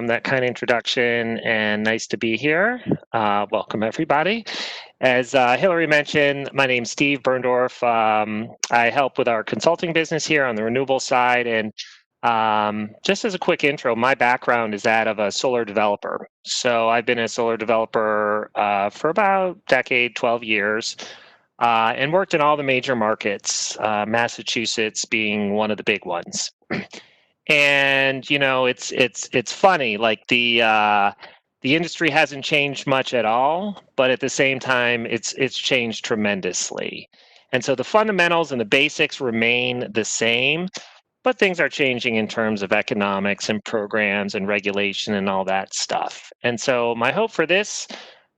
That kind of introduction, and nice to be here. Welcome, everybody. As Hillary mentioned, my name's Steve Birdorf. I help with our consulting business here on the renewable side. And just as a quick intro, my background is that of a solar developer. So I've been a solar developer for about a decade, 12 years, and worked in all the major markets, Massachusetts being one of the big ones. And it's funny, like the industry hasn't changed much at all, but at the same time it's changed tremendously. And so the fundamentals and the basics remain the same, but things are changing in terms of economics and programs and regulation and all that stuff. And so my hope for this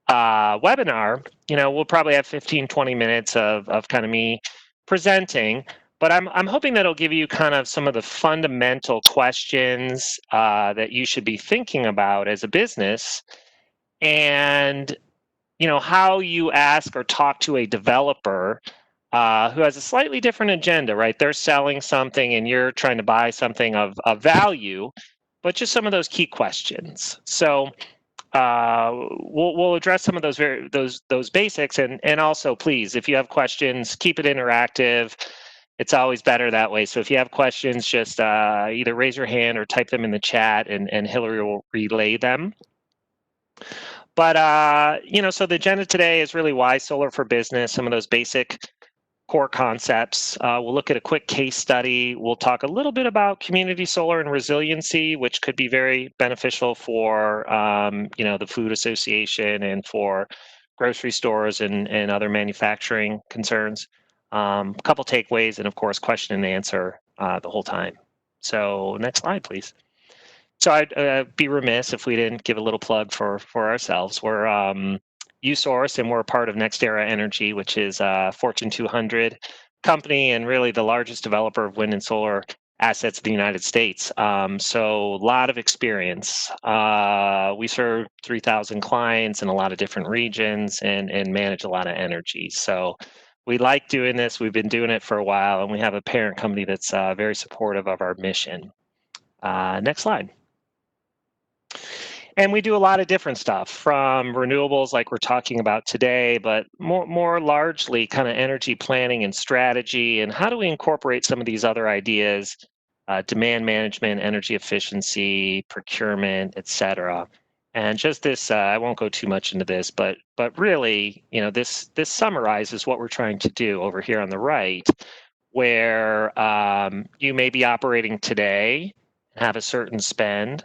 webinar, we'll probably have 15, 20 minutes of kind of me presenting, but I'm hoping that it'll give you kind of some of the fundamental questions that you should be thinking about as a business, and how you ask or talk to a developer who has a slightly different agenda, right? They're selling something and you're trying to buy something of value, but just some of those key questions. So we'll address some of those basics, and also, please, if you have questions, keep it interactive. It's always better that way. So if you have questions, just either raise your hand or type them in the chat, and Hillary will relay them. But so the agenda today is really why solar for business, some of those basic core concepts. We'll look at a quick case study. We'll talk a little bit about community solar and resiliency, which could be very beneficial for the food association and for grocery stores and other manufacturing concerns. A couple takeaways, and of course, question and answer the whole time. So next slide, please. So I'd be remiss if we didn't give a little plug for ourselves. We're Usource, and we're a part of NextEra Energy, which is a Fortune 200 company and really the largest developer of wind and solar assets in the United States. So a lot of experience. We serve 3,000 clients in a lot of different regions and manage a lot of energy. So we like doing this. We've been doing it for a while, and we have a parent company that's very supportive of our mission. Next slide. And we do a lot of different stuff, from renewables like we're talking about today, but more largely kind of energy planning and strategy, and how do we incorporate some of these other ideas, demand management, energy efficiency, procurement, et cetera. And just this, I won't go too much into this, but really, this summarizes what we're trying to do over here on the right, where you may be operating today and have a certain spend,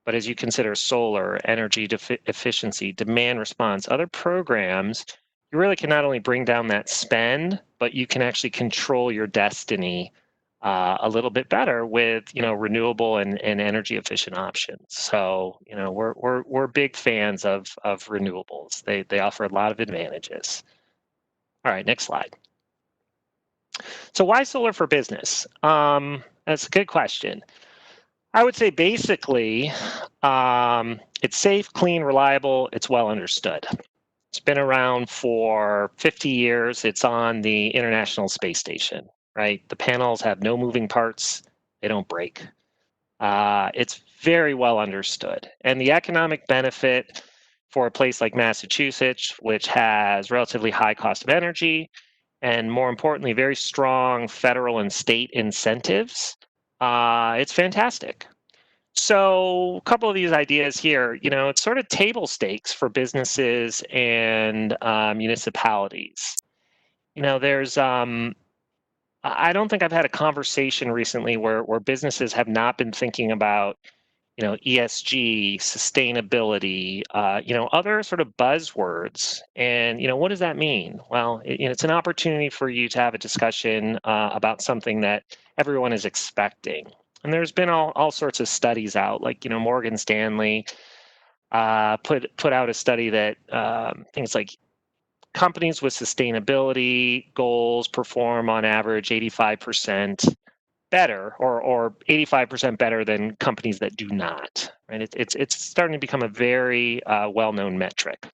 but as you consider solar, energy efficiency, demand response, other programs, you really can not only bring down that spend, but you can actually control your destiny a little bit better with renewable and energy efficient options. So we're big fans of renewables. They offer a lot of advantages. All right, next slide. So why solar for business? That's a good question. I would say basically, it's safe, clean, reliable, it's well understood. It's been around for 50 years. It's on the International Space Station, right? The panels have no moving parts. They don't break. It's very well understood. And the economic benefit for a place like Massachusetts, which has relatively high cost of energy, and more importantly, very strong federal and state incentives, it's fantastic. So a couple of these ideas here, it's sort of table stakes for businesses and municipalities. There's, I don't think I've had a conversation recently where businesses have not been thinking about, ESG, sustainability, other sort of buzzwords. And, what does that mean? Well, it's an opportunity for you to have a discussion about something that everyone is expecting. And there's been all sorts of studies out, like, Morgan Stanley put out a study that things like companies with sustainability goals perform on average 85% better, or 85% better than companies that do not. Right? It's starting to become a very well-known metric.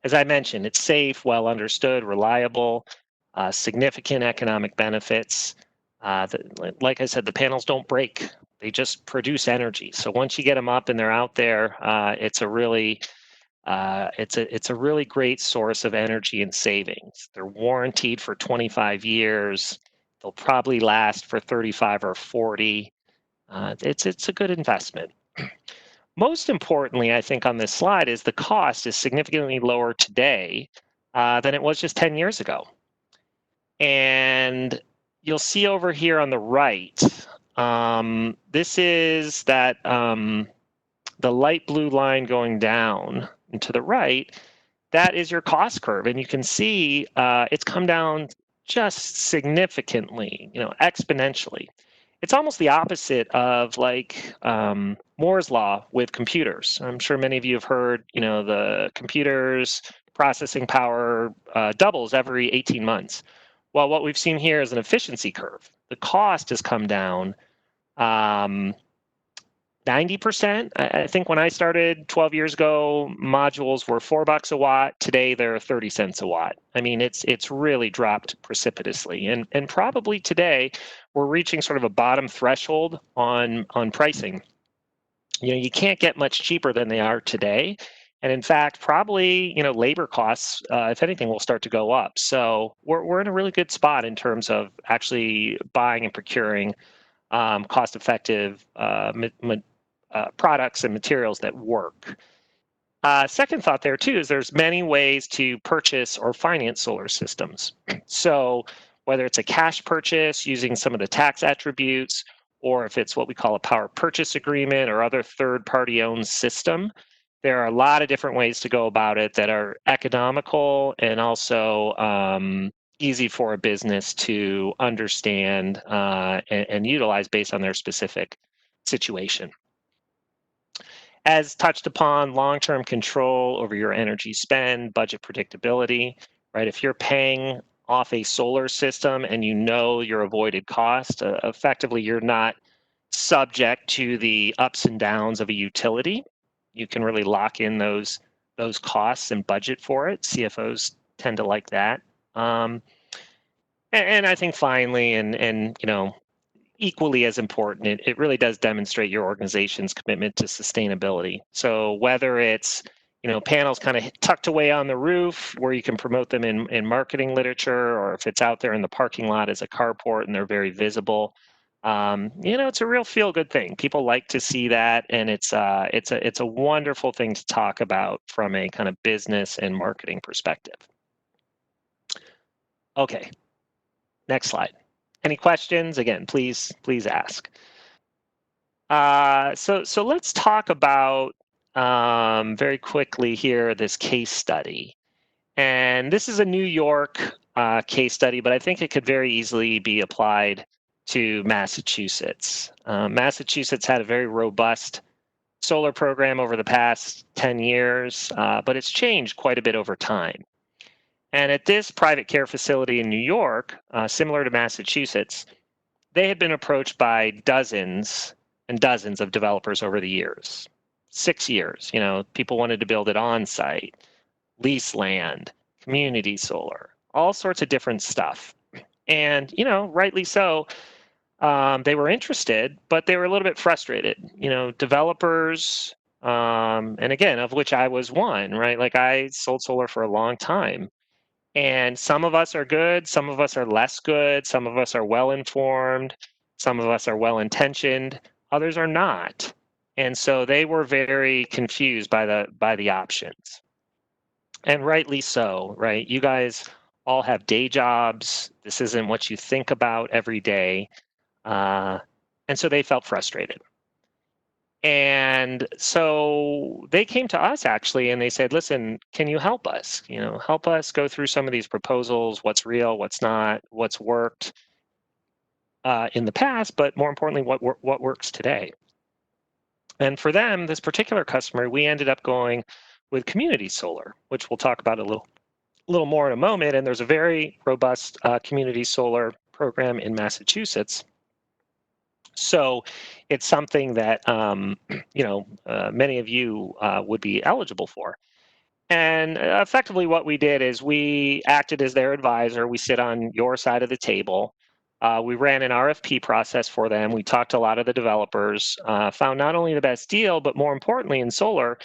As I mentioned, it's safe, well understood, reliable, significant economic benefits. Like I said, the panels don't break. They just produce energy. So once you get them up and they're out there, it's a really great source of energy and savings. They're warranted for 25 years. They'll probably last for 35 or 40. It's a good investment. Most importantly, I think on this slide is the cost is significantly lower today than it was just 10 years ago. And you'll see over here on the right, this is that the light blue line going down and to the right, that is your cost curve. And you can see it's come down just significantly, exponentially. It's almost the opposite of like Moore's law with computers. I'm sure many of you have heard, the computers processing power doubles every 18 months. Well, what we've seen here is an efficiency curve. The cost has come down 90%. I think when I started 12 years ago, modules were $4 a watt. Today, they're 30 cents a watt. I mean, it's really dropped precipitously. And probably today, we're reaching sort of a bottom threshold on pricing. You can't get much cheaper than they are today. And in fact, probably, labor costs, if anything, will start to go up. So we're in a really good spot in terms of actually buying and procuring cost-effective products and materials that work. Second thought there too is there's many ways to purchase or finance solar systems. So whether it's a cash purchase using some of the tax attributes, or if it's what we call a power purchase agreement or other third-party owned system, there are a lot of different ways to go about it that are economical and also easy for a business to understand and utilize based on their specific situation. As touched upon, long-term control over your energy spend, budget predictability, right? If you're paying off a solar system and you know your avoided cost, effectively you're not subject to the ups and downs of a utility. You can really lock in those costs and budget for it. CFOs tend to like that. And I think finally, and equally as important, it really does demonstrate your organization's commitment to sustainability. So whether it's panels kind of tucked away on the roof where you can promote them in marketing literature, or if it's out there in the parking lot as a carport and they're very visible, it's a real feel-good thing. People like to see that, and it's a wonderful thing to talk about from a kind of business and marketing perspective. Okay, next slide. Any questions? Again, please ask. So let's talk about very quickly here this case study. And this is a New York case study, but I think it could very easily be applied to Massachusetts. Massachusetts had a very robust solar program over the past 10 years, but it's changed quite a bit over time. And at this private care facility in New York, similar to Massachusetts, they had been approached by dozens and dozens of developers over the years. 6 years, people wanted to build it on site, lease land, community solar, all sorts of different stuff. And, rightly so, they were interested, but they were a little bit frustrated. Developers, and again, of which I was one, right? Like I sold solar for a long time. And some of us are good, some of us are less good, some of us are well-informed, some of us are well-intentioned, others are not. And so they were very confused by the options. And rightly so, right? You guys all have day jobs. This isn't what you think about every day. And so they felt frustrated. And so they came to us actually, and they said, listen, can you help us? Help us go through some of these proposals, what's real, what's not, what's worked in the past, but more importantly, what works today. And for them, this particular customer, we ended up going with community solar, which we'll talk about a little more in a moment. And there's a very robust community solar program in Massachusetts. So it's something that many of you would be eligible for. And effectively what we did is we acted as their advisor. We sit on your side of the table. We ran an RFP process for them. We talked to a lot of the developers, found not only the best deal, but more importantly in solar,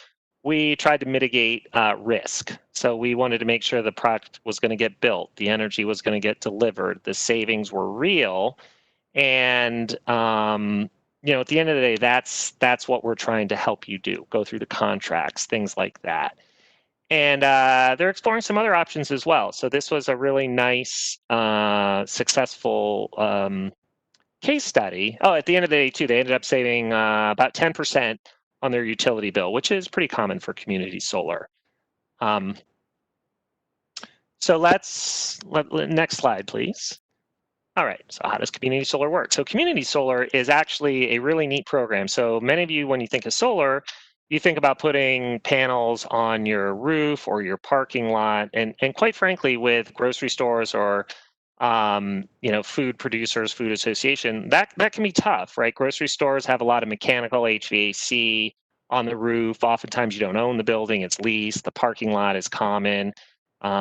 we tried to mitigate risk. So we wanted to make sure the product was going to get built, the energy was going to get delivered, the savings were real. And at the end of the day, that's what we're trying to help you do, go through the contracts, things like that. And they're exploring some other options as well. So this was a really nice, successful case study. Oh, at the end of the day, too, they ended up saving about 10% on their utility bill, which is pretty common for community solar. So next slide, please. All right, so how does community solar work? So community solar is actually a really neat program. So many of you, when you think of solar, you think about putting panels on your roof or your parking lot. And quite frankly, with grocery stores or food producers, food association, that can be tough, right? Grocery stores have a lot of mechanical HVAC on the roof. Oftentimes you don't own the building, it's leased. The parking lot is common.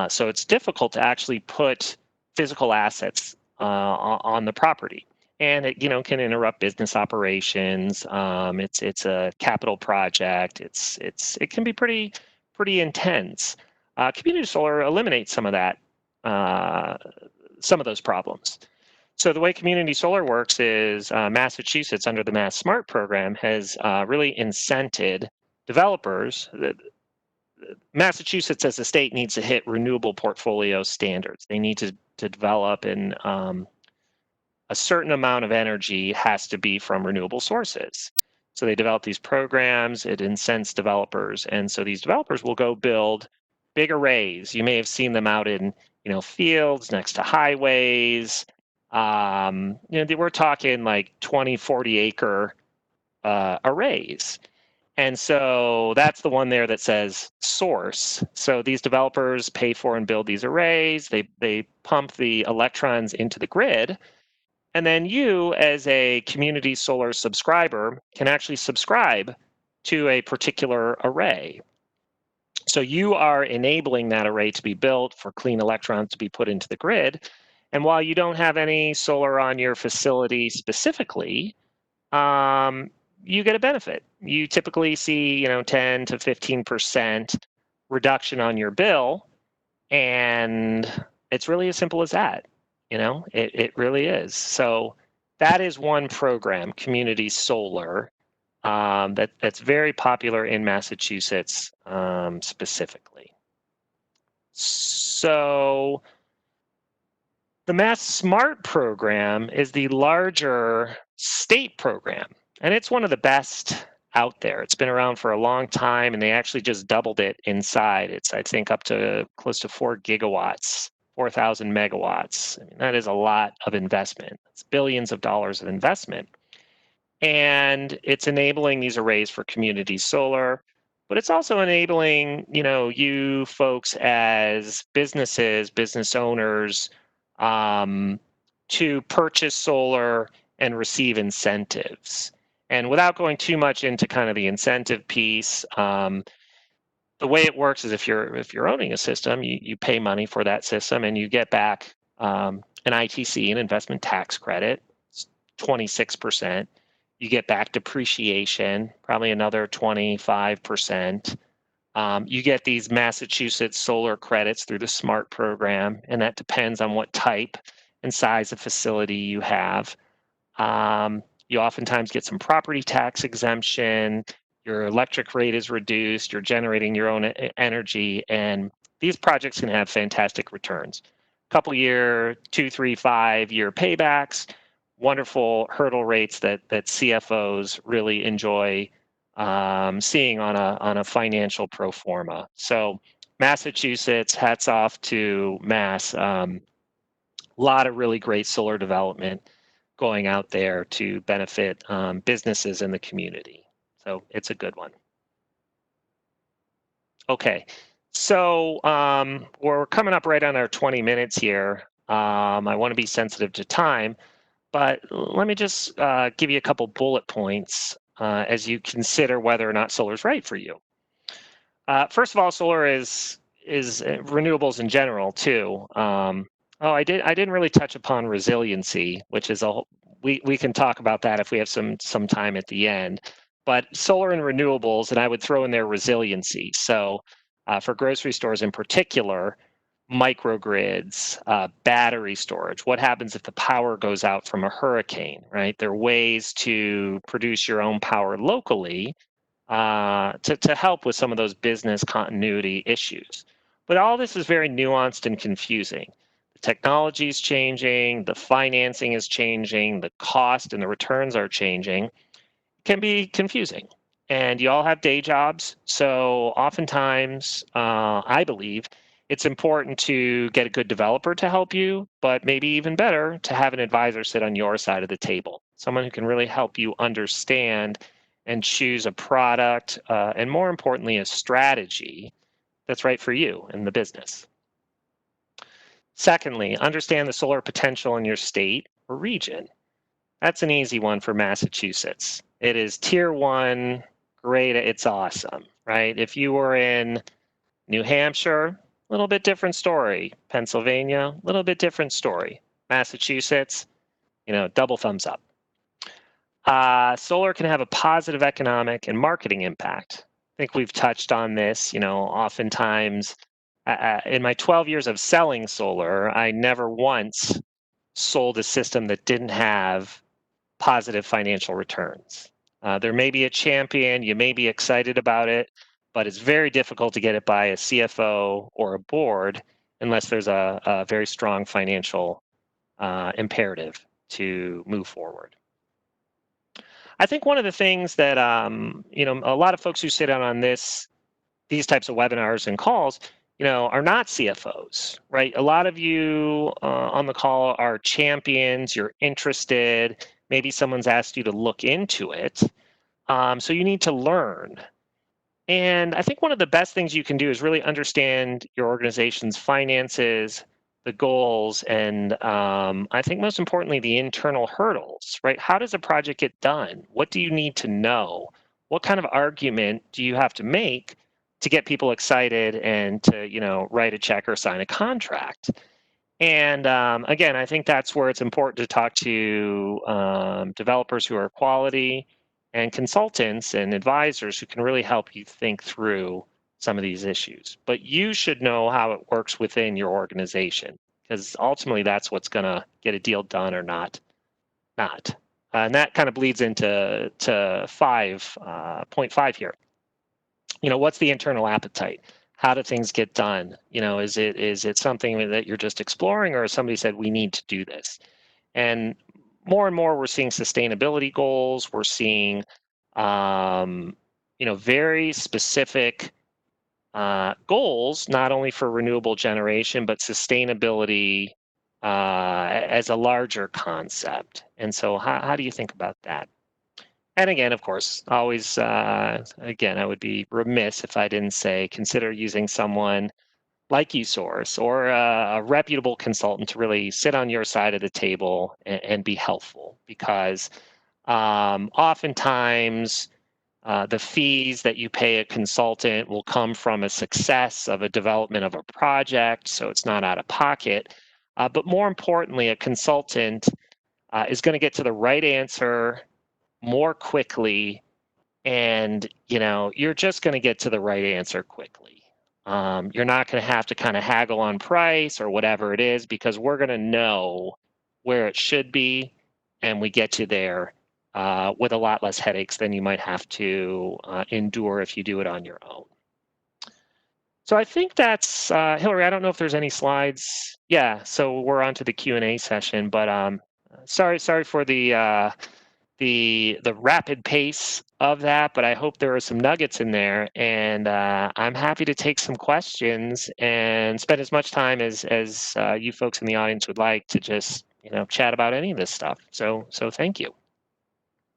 So it's difficult to actually put physical assets on the property, and it can interrupt business operations. It's a capital project. It can be pretty intense. Community solar eliminates some of that, some of those problems. So the way community solar works is Massachusetts, under the Mass Smart program, has really incented developers. Massachusetts as a state needs to hit renewable portfolio standards. They need to develop, and a certain amount of energy has to be from renewable sources. So they develop these programs, it incents developers, and so these developers will go build big arrays. You may have seen them out in fields next to highways. We're talking like 20, 40 acre arrays. And so that's the one there that says source. So these developers pay for and build these arrays. They pump the electrons into the grid. And then you, as a community solar subscriber, can actually subscribe to a particular array. So you are enabling that array to be built, for clean electrons to be put into the grid. And while you don't have any solar on your facility specifically, you get a benefit. You typically see 10 to 15% reduction on your bill, and it's really as simple as that. It really is. So that is one program, community solar, that's very popular in Massachusetts, specifically. So the Mass Smart program is the larger state program, and it's one of the best out there. It's been around for a long time, and they actually just doubled it inside. It's, I think, up to close to 4 gigawatts, 4,000 megawatts. I mean, that is a lot of investment. It's billions of dollars of investment. And it's enabling these arrays for community solar, but it's also enabling, you folks as business owners, to purchase solar and receive incentives. And without going too much into kind of the incentive piece, the way it works is if you're owning a system, you pay money for that system, and you get back an ITC, an investment tax credit, 26%. You get back depreciation, probably another 25%. You get these Massachusetts solar credits through the SMART program, and that depends on what type and size of facility you have. You oftentimes get some property tax exemption, your electric rate is reduced, you're generating your own energy, and these projects can have fantastic returns. Couple year, 2, 3, 5 year paybacks, wonderful hurdle rates that CFOs really enjoy seeing on a financial pro forma. So Massachusetts, hats off to Mass. A lot of really great solar development going out there to benefit businesses in the community. So it's a good one. Okay, so we're coming up right on our 20 minutes here. I want to be sensitive to time, but let me just give you a couple bullet points as you consider whether or not solar is right for you. First of all, solar is renewables in general too. Oh, I didn't really touch upon resiliency, which is we can talk about that if we have some time at the end. But solar and renewables, and I would throw in there resiliency. So for grocery stores in particular, microgrids, battery storage. What happens if the power goes out from a hurricane, right? There are ways to produce your own power locally to help with some of those business continuity issues. But all this is very nuanced and confusing. The technology is changing, the financing is changing, the cost and the returns are changing. It can be confusing. And you all have day jobs. So oftentimes, I believe it's important to get a good developer to help you, but maybe even better to have an advisor sit on your side of the table, someone who can really help you understand and choose a product, and more importantly, a strategy that's right for you in the business. Secondly, understand the solar potential in your state or region. That's an easy one for Massachusetts. It is tier one, great, it's awesome, right? If you were in New Hampshire, a little bit different story. Pennsylvania, a little bit different story. Massachusetts, double thumbs up. Solar can have a positive economic and marketing impact. I think we've touched on this, oftentimes in my 12 years of selling solar, I never once sold a system that didn't have positive financial returns. There may be a champion, you may be excited about it, but it's very difficult to get it by a CFO or a board unless there's a very strong financial imperative to move forward. I think one of the things that a lot of folks who sit on these types of webinars and calls, are not CFOs, right? A lot of you on the call are champions. You're interested. Maybe someone's asked you to look into it. So you need to learn. And I think one of the best things you can do is really understand your organization's finances, the goals, and I think most importantly, the internal hurdles, right? How does a project get done? What do you need to know? What kind of argument do you have to make to get people excited and to, write a check or sign a contract? And again, I think that's where it's important to talk to developers who are quality and consultants and advisors who can really help you think through some of these issues. But you should know how it works within your organization, because ultimately that's what's going to get a deal done or not. And that kind of bleeds into point 5 here. What's the internal appetite? How do things get done? Is it something that you're just exploring, or somebody said we need to do this? And more we're seeing sustainability goals. We're seeing very specific goals, not only for renewable generation, but sustainability as a larger concept. And so how do you think about that? And again, of course, always, again, I would be remiss if I didn't say, consider using someone like Usource or a reputable consultant to really sit on your side of the table and be helpful, because oftentimes the fees that you pay a consultant will come from a success of a development of a project, so it's not out of pocket. But more importantly, a consultant is going to get to the right answer more quickly, and you're just going to get to the right answer quickly. You're not going to have to kind of haggle on price or whatever it is, because we're going to know where it should be, and we get you there with a lot less headaches than you might have to endure if you do it on your own. So I think that's Hillary. I don't know if there's any slides. Yeah, so we're on to the Q&A session, but sorry for the rapid pace of that, but I hope there are some nuggets in there, and I'm happy to take some questions and spend as much time as you folks in the audience would like to just chat about any of this stuff. So thank you.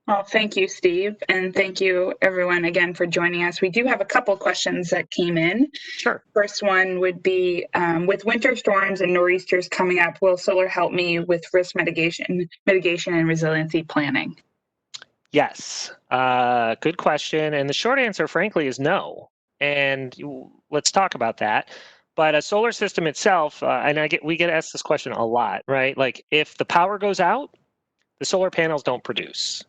Well, thank you, Steve, and thank you everyone again for joining us. We do have a couple questions that came in. Sure. First one would be, with winter storms and nor'easters coming up, will solar help me with risk mitigation and resiliency planning? Yes, good question. And the short answer, frankly, is no. And let's talk about that. But a solar system itself, and we get asked this question a lot, right? Like if the power goes out, the solar panels don't produce.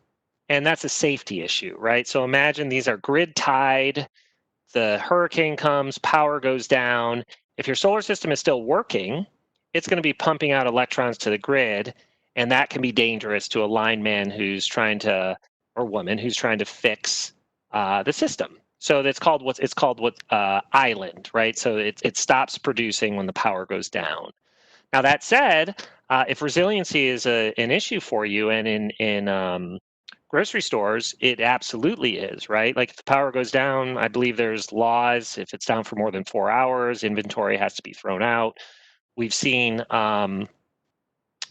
And that's a safety issue, right? So imagine these are grid tied, the hurricane comes, power goes down. If your solar system is still working, it's going to be pumping out electrons to the grid, and that can be dangerous to a lineman who's trying to, or woman who's trying to fix the system. So it's called island, right? So it stops producing when the power goes down. Now that said, if resiliency is an issue for you, and in grocery stores, it absolutely is, right? Like if the power goes down, I believe there's laws. If it's down for more than 4 hours, inventory has to be thrown out. We've seen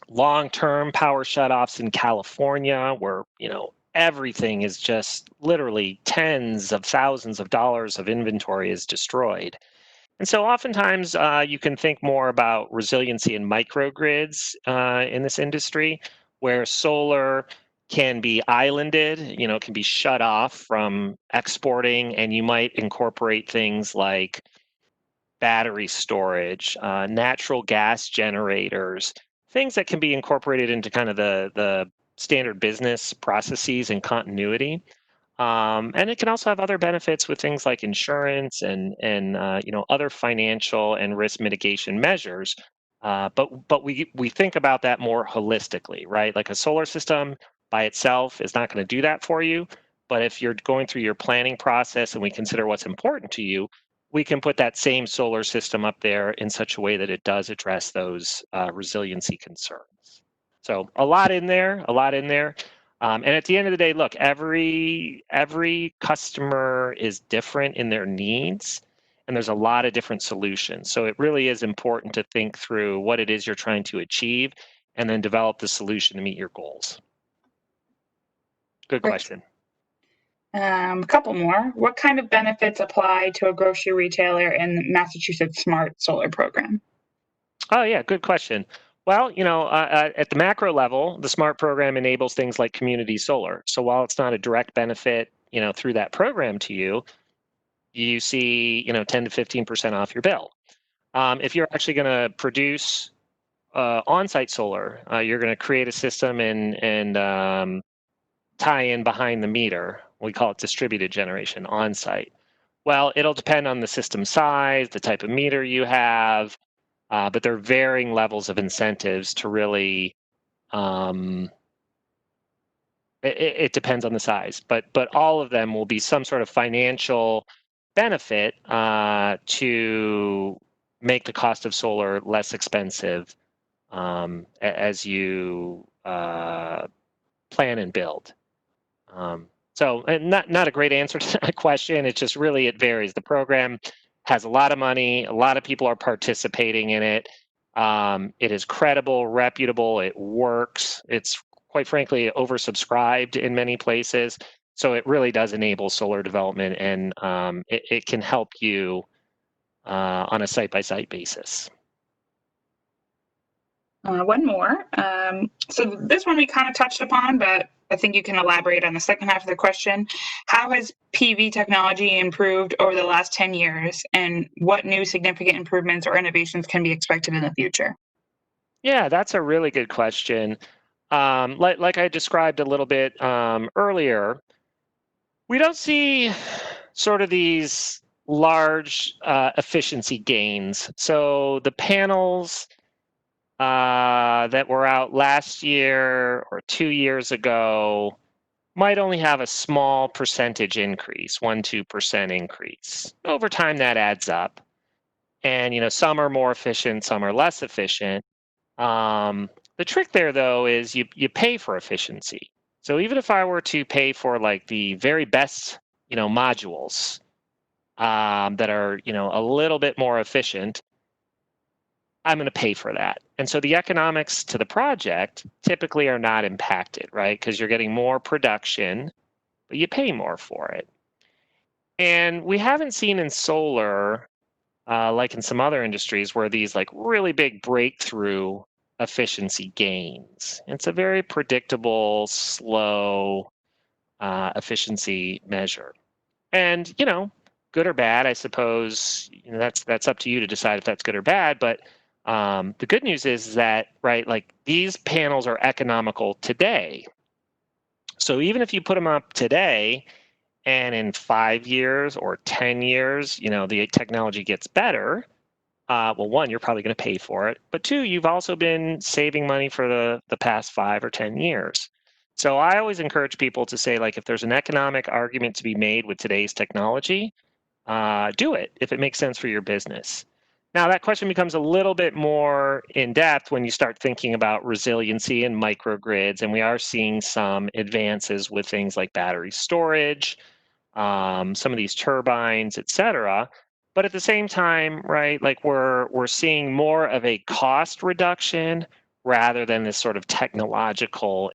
long-term power shutoffs in California, where everything is just literally tens of thousands of dollars of inventory is destroyed. And so oftentimes you can think more about resiliency in microgrids in this industry, where solar can be islanded, it can be shut off from exporting, and you might incorporate things like battery storage, natural gas generators, things that can be incorporated into kind of the standard business processes and continuity. And it can also have other benefits with things like insurance and other financial and risk mitigation measures. But we think about that more holistically, right? Like a solar system by itself is not going to do that for you. But if you're going through your planning process and we consider what's important to you, we can put that same solar system up there in such a way that it does address those resiliency concerns. So a lot in there, a lot in there. And at the end of the day, look, every customer is different in their needs, and there's a lot of different solutions. So it really is important to think through what it is you're trying to achieve, and then develop the solution to meet your goals. Good Great. question. A couple more. What kind of benefits apply to a grocery retailer in the Massachusetts Smart Solar Program? Oh, yeah, good question. Well, at the macro level, the SMART program enables things like community solar. So while it's not a direct benefit, through that program to you, you see, 10 to 15% off your bill. If you're actually going to produce on-site solar, you're going to create a system and tie in behind the meter. We call it distributed generation on-site. Well, it'll depend on the system size, the type of meter you have, but there are varying levels of incentives to really. It depends on the size, but all of them will be some sort of financial benefit to make the cost of solar less expensive as you plan and build. So not a great answer to that question. It's just really, it varies. The program has a lot of money. A lot of people are participating in it. It is credible, reputable. It works. It's quite frankly oversubscribed in many places. So it really does enable solar development, and it can help you on a site-by-site basis. One more. So this one we kind of touched upon, but I think you can elaborate on the second half of the question. How has PV technology improved over the last 10 years, and what new significant improvements or innovations can be expected in the future? Yeah, that's a really good question. Like I described a little bit earlier, we don't see sort of these large efficiency gains. So the panels that were out last year or 2 years ago might only have a small percentage increase, 1-2% increase. Over time, that adds up. And some are more efficient, some are less efficient. The trick there, though, is you pay for efficiency. So even if I were to pay for like the very best, modules that are, a little bit more efficient, I'm going to pay for that. And so the economics to the project typically are not impacted, right? Because you're getting more production, but you pay more for it. And we haven't seen in solar, like in some other industries, where these like really big breakthrough efficiency gains. It's a very predictable, slow efficiency measure. And, good or bad, I suppose, that's up to you to decide if that's good or bad. But the good news is that, right, like these panels are economical today. So even if you put them up today and in 5 years or 10 years, the technology gets better, well, one, you're probably going to pay for it, but two, you've also been saving money for the past 5 or 10 years. So I always encourage people to say, like, if there's an economic argument to be made with today's technology, do it if it makes sense for your business. Now, that question becomes a little bit more in depth when you start thinking about resiliency and microgrids, and we are seeing some advances with things like battery storage, some of these turbines, et cetera. But at the same time, right, like we're seeing more of a cost reduction rather than this sort of technological